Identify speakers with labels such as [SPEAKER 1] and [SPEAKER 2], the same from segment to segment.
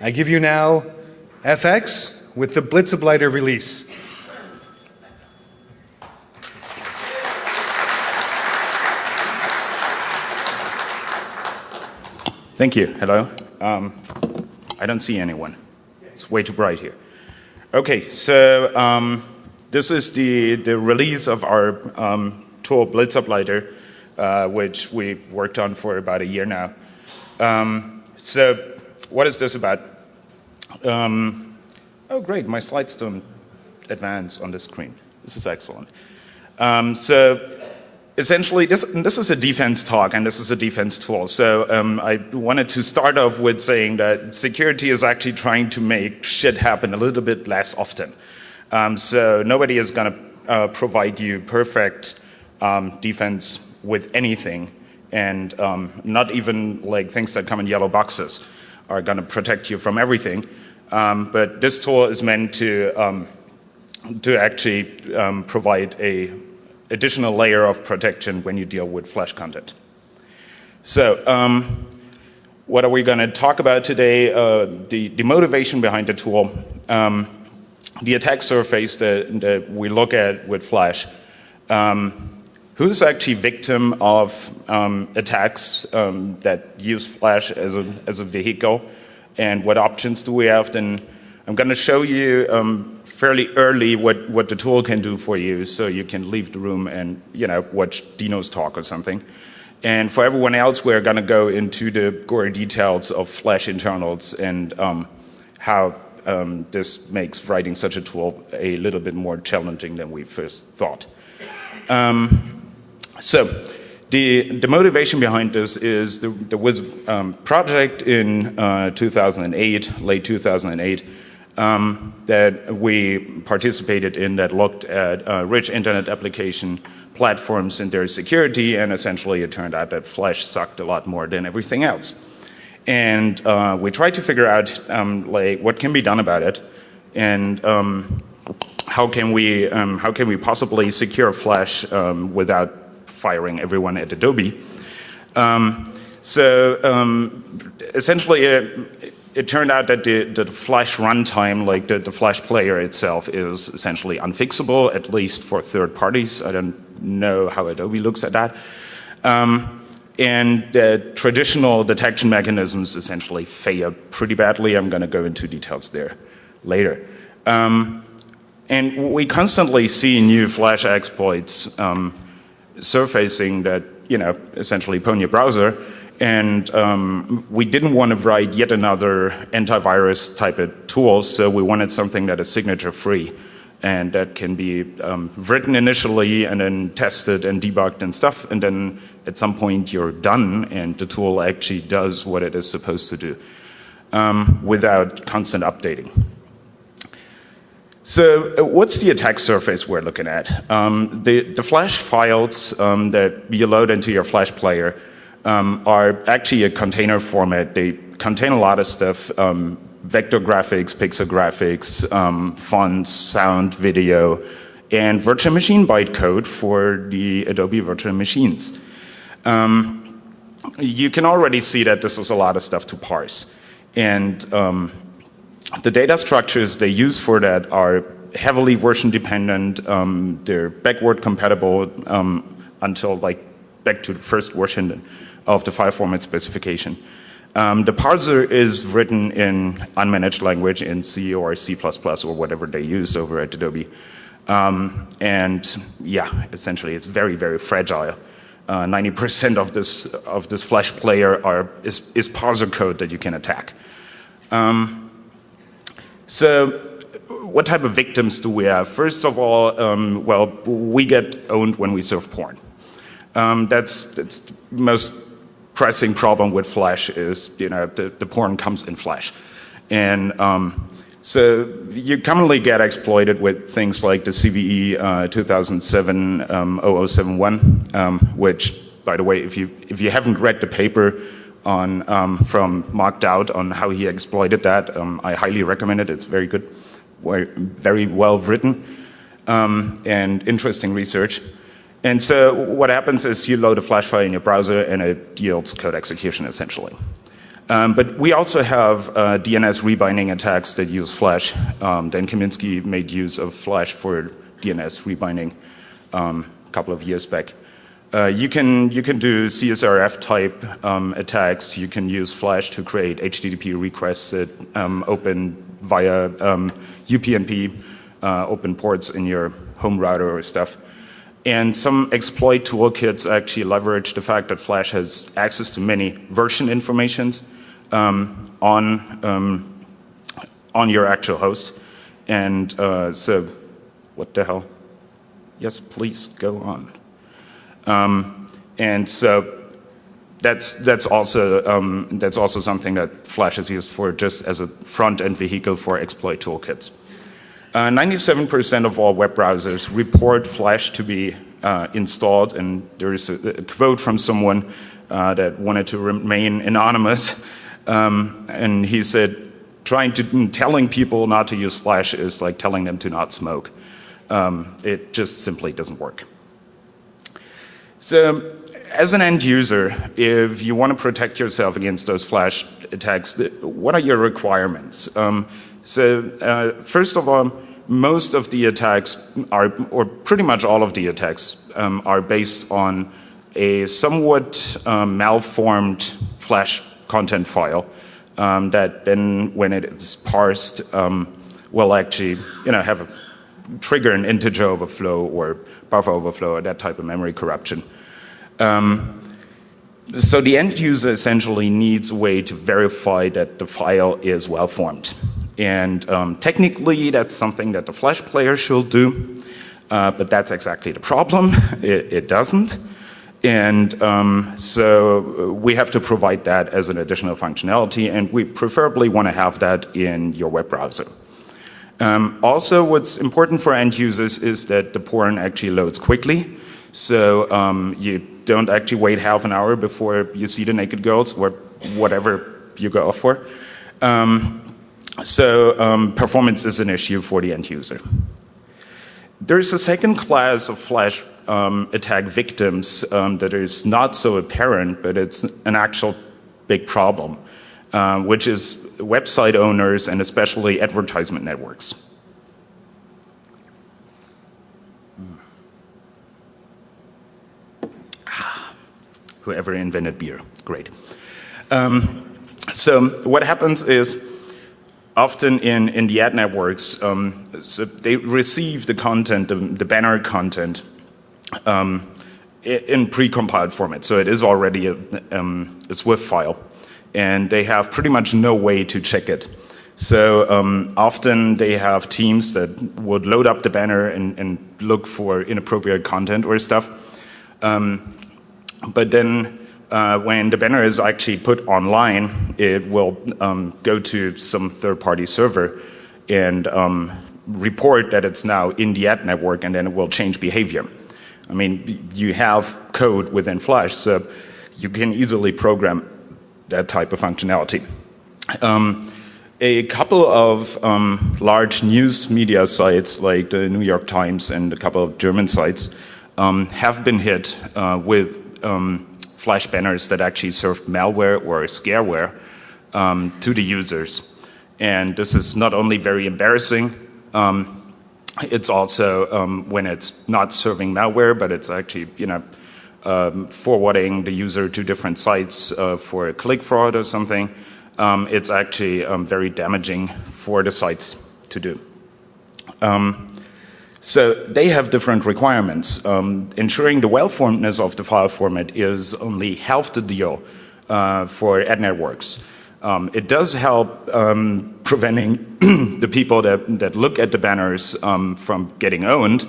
[SPEAKER 1] I give you now FX with the Blitzableiter release.
[SPEAKER 2] Thank you. Hello. I don't see anyone. It's way too bright here. Okay, so this is the release of our tool Blitzableiter, which we worked on for about a year now. So what is this about? Oh, great, my slides don't advance on the screen. This is excellent. So essentially, this is a defense talk, and this is a defense tool. So I wanted to start off with saying that security is actually trying to make shit happen a little bit less often. So nobody is going to provide you perfect defense with anything, and not even like things that come in yellow boxes are going to protect you from everything. But this tool is meant to actually provide a additional layer of protection when you deal with Flash content. So what are we going to talk about today? The motivation behind the tool, the attack surface that we look at with Flash, who's actually victim of attacks that use Flash as a vehicle, and what options do we have. Then I'm going to show you fairly early what the tool can do for you, so you can leave the room and watch Dino's talk or something. And for everyone else, we're going to go into the gory details of Flash internals and how this makes writing such a tool a little bit more challenging than we first thought. So the motivation behind this is there was a project in 2008, late 2008, that we participated in that looked at rich internet application platforms and their security, and essentially it turned out that Flash sucked a lot more than everything else. And we tried to figure out like what can be done about it, and how can we possibly secure Flash without firing everyone at Adobe. Essentially it turned out that the Flash runtime, like the Flash player itself, is essentially unfixable, at least for third parties. I don't know how Adobe looks at that. And the traditional detection mechanisms essentially fail pretty badly. I'm going to go into details there later. And we constantly see new Flash exploits surfacing that essentially pwn your browser. And we didn't want to write yet another antivirus type of tool, so we wanted something that is signature free and that can be written initially and then tested and debugged and stuff, and then at some point you're done and the tool actually does what it is supposed to do without constant updating. So what's the attack surface we're looking at? The Flash files that you load into your Flash player are actually a container format. They contain a lot of stuff, vector graphics, pixel graphics, fonts, sound, video, and virtual machine bytecode for the Adobe virtual machines. You can already see that this is a lot of stuff to parse. And the data structures they use for that are heavily version dependent. They're backward compatible until back to the first version of the file format specification. The parser is written in unmanaged language in C or C++ or whatever they use over at Adobe. And yeah, essentially it's very, very fragile. 90% of this Flash player is parser code that you can attack. So what type of victims do we have? First of all, well, we get owned when we serve porn. That's the most pressing problem with Flash is, the porn comes in Flash. And so you commonly get exploited with things like the CVE 2007-0071, which, by the way, if you haven't read the paper on from Mark Dowd on how he exploited that, I highly recommend it. It's very good, very well written, and interesting research. And so what happens is you load a Flash file in your browser and it yields code execution essentially. But we also have DNS rebinding attacks that use Flash. Dan Kaminsky made use of Flash for DNS rebinding a couple of years back. You can do CSRF type attacks. You can use Flash to create HTTP requests that open via UPnP, open ports in your home router or stuff. And some exploit toolkits actually leverage the fact that Flash has access to many version informations on your actual host. And so, what the hell? Yes, please go on. And so that's also something that Flash is used for, just as a front-end vehicle for exploit toolkits. 97% of all web browsers report Flash to be installed, and there is a quote from someone that wanted to remain anonymous, and he said, telling people not to use Flash is like telling them to not smoke. It just simply doesn't work. So, as an end user, if you want to protect yourself against those Flash attacks, what are your requirements? First of all, most of the attacks are, or pretty much all of the attacks, are based on a somewhat malformed Flash content file that then, when it is parsed, will actually, have a trigger an integer overflow or buffer overflow or that type of memory corruption. So the end user essentially needs a way to verify that the file is well formed. And technically that's something that the Flash player should do, but that's exactly the problem. It doesn't. And so we have to provide that as an additional functionality, and we preferably want to have that in your web browser. Also, what's important for end users is that the porn actually loads quickly. So you don't actually wait half an hour before you see the naked girls, or whatever you go off for. Performance is an issue for the end user. There's a second class of Flash attack victims that is not so apparent, but it's an actual big problem, which is website owners and especially advertisement networks. Whoever invented beer, great. So what happens is, often in the ad networks, so they receive the content, the banner content, in pre-compiled format. So it is already a SWF file, and they have pretty much no way to check it. So often they have teams that would load up the banner and look for inappropriate content or stuff. But then when the banner is actually put online, it will go to some third-party server and report that it's now in the ad network, and then it will change behavior. I mean, you have code within Flash, so you can easily program that type of functionality. A couple of large news media sites, like the New York Times and a couple of German sites, have been hit with Flash banners that actually served malware or scareware to the users. And this is not only very embarrassing, it's also when it's not serving malware, but it's actually forwarding the user to different sites for a click fraud or something. It's actually very damaging for the sites to do. So they have different requirements. Ensuring the well-formedness of the file format is only half the deal for ad networks. It does help preventing the people that look at the banners from getting owned,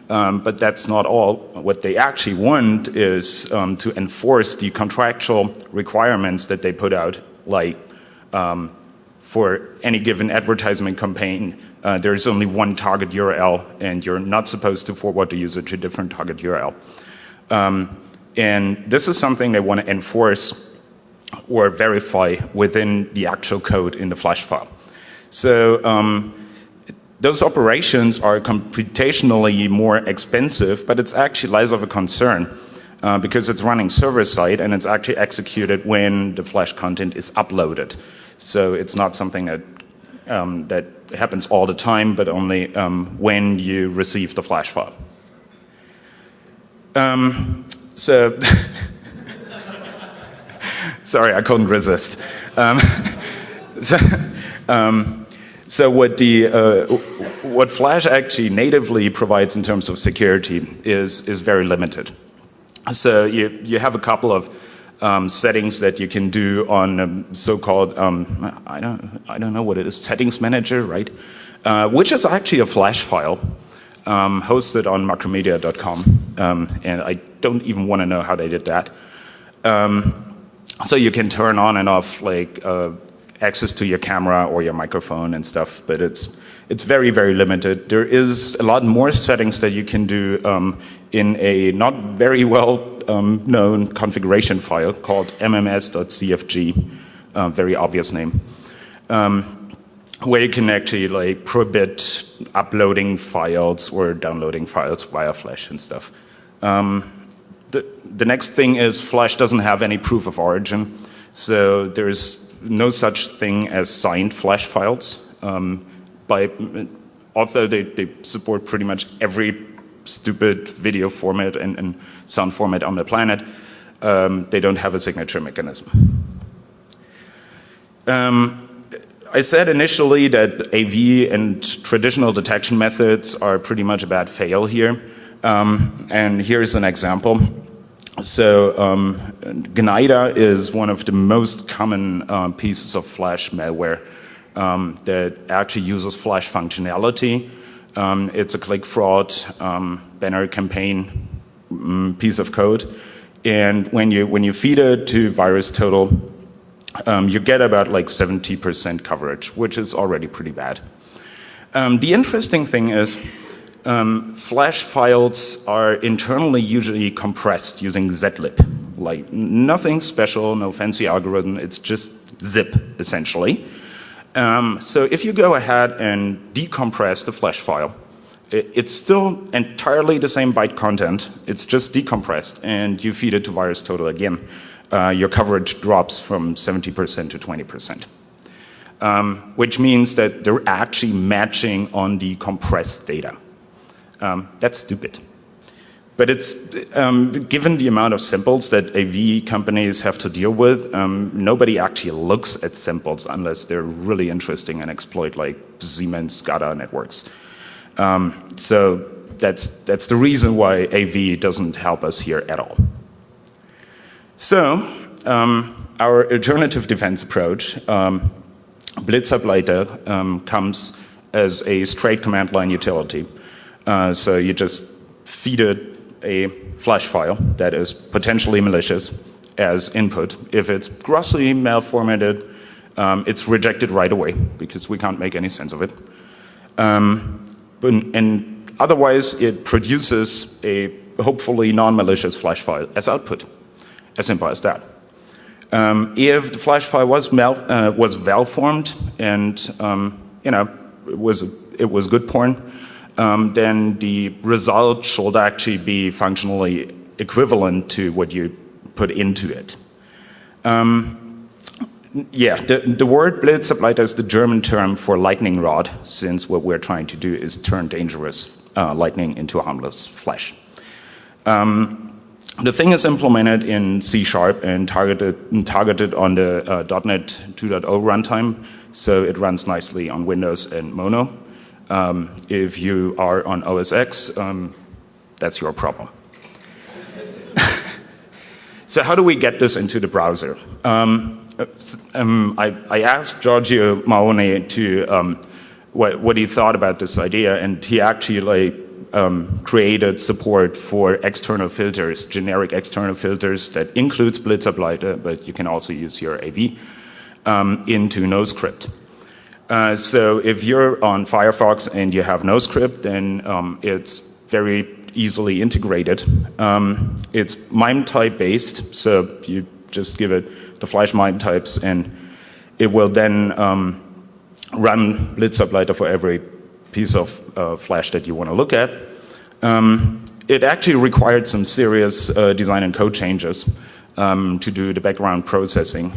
[SPEAKER 2] but that's not all. What they actually want is to enforce the contractual requirements that they put out, like for any given advertisement campaign, there's only one target URL, and you're not supposed to forward the user to a different target URL. And this is something they want to enforce or verify within the actual code in the Flash file. So those operations are computationally more expensive, but it's actually less of a concern because it's running server-side and it's actually executed when the Flash content is uploaded. So it's not something that, that happens all the time, but only when you receive the Flash file. So, sorry, I couldn't resist. So what Flash actually natively provides in terms of security is very limited. So you have a couple of settings that you can do on so-called I don't know what it is, settings manager, right? Which is actually a Flash file hosted on macromedia.com, and I don't even want to know how they did that. So you can turn on and off like access to your camera or your microphone and stuff, but it's very, very limited. There is a lot more settings that you can do in a not very well known configuration file called mms.cfg, very obvious name, where you can actually like prohibit uploading files or downloading files via Flash and stuff. The next thing is Flash doesn't have any proof of origin, so there's no such thing as signed Flash files. Although they support pretty much every stupid video format and sound format on the planet, they don't have a signature mechanism. I said initially that AV and traditional detection methods are pretty much a bad fail here. And here's an example. So Gnida is one of the most common pieces of Flash malware that actually uses Flash functionality. It's a click fraud, banner campaign piece of code. And when you feed it to VirusTotal, you get about like 70% coverage, which is already pretty bad. The interesting thing is Flash files are internally usually compressed using zlib. Like nothing special, no fancy algorithm, it's just zip essentially. So if you go ahead and decompress the Flash file, it's still entirely the same byte content, it's just decompressed, and you feed it to VirusTotal again. Your coverage drops from 70% to 20%. Which means that they're actually matching on the compressed data. That's stupid. But it's, given the amount of samples that AV companies have to deal with, nobody actually looks at samples unless they're really interesting and exploit like Siemens SCADA networks. So that's the reason why AV doesn't help us here at all. So our alternative defense approach, Blitzableiter, comes as a straight command line utility. So you just feed it a Flash file that is potentially malicious as input. If it's grossly malformatted, it's rejected right away because we can't make any sense of it. And otherwise, it produces a hopefully non-malicious Flash file as output. As simple as that. If the Flash file was well-formed and it was good porn, then the result should actually be functionally equivalent to what you put into it. Yeah, the word Blitzableiter is the German term for lightning rod, since what we're trying to do is turn dangerous lightning into a harmless Flash. The thing is implemented in C# and targeted on the .NET 2.0 runtime, so it runs nicely on Windows and Mono. If you are on OS X, that's your problem. So how do we get this into the browser? I asked Giorgio Maone to what he thought about this idea, and he actually created support for external filters, generic external filters that includes Blitzableiter, but you can also use your AV into NoScript. So if you're on Firefox and you have NoScript, then it's very easily integrated. It's MIME type based, so you just give it the Flash MIME types, and it will then run Blitzableiter for every piece of Flash that you want to look at. it actually required some serious design and code changes to do the background processing.